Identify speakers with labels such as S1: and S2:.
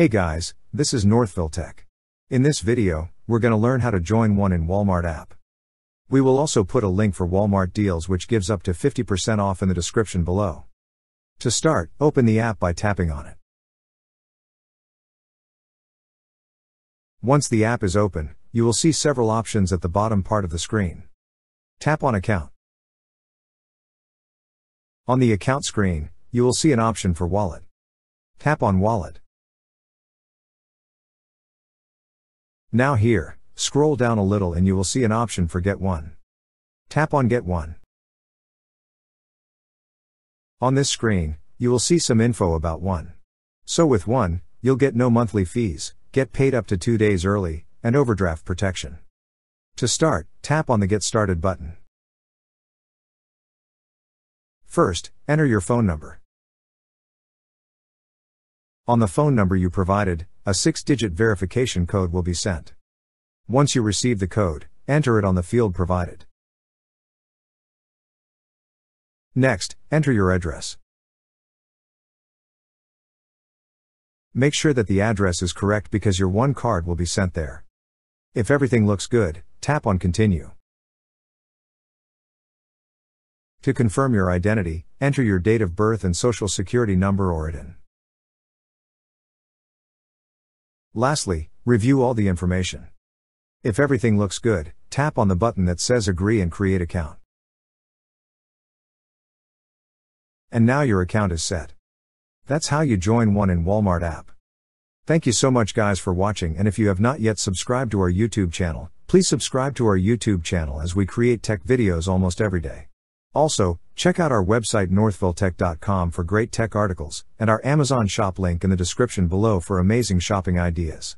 S1: Hey guys, this is Northville Tech. In this video, we're going to learn how to join one in Walmart app. We will also put a link for Walmart deals which gives up to 50% off in the description below. To start, open the app by tapping on it. Once the app is open, you will see several options at the bottom part of the screen. Tap on Account. On the Account screen, you will see an option for Wallet. Tap on Wallet. Now here, scroll down a little and you will see an option for Get One. Tap on Get One. On this screen, you will see some info about One. So with One, you'll get no monthly fees, get paid up to 2 days early, and overdraft protection. To start, tap on the Get Started button. First, enter your phone number. On the phone number you provided, a 6-digit verification code will be sent. Once you receive the code, enter it on the field provided. Next, enter your address. Make sure that the address is correct because your One card will be sent there. If everything looks good, tap on Continue. To confirm your identity, enter your date of birth and social security number or ITIN. Lastly, review all the information. If everything looks good, tap on the button that says Agree and create account. And now your account is set. That's how you join One in Walmart app. Thank you so much guys for watching, and if you have not yet subscribed to our YouTube channel, please subscribe to our YouTube channel as we create tech videos almost every day. Also, check out our website northvilletech.com for great tech articles, and our Amazon shop link in the description below for amazing shopping ideas.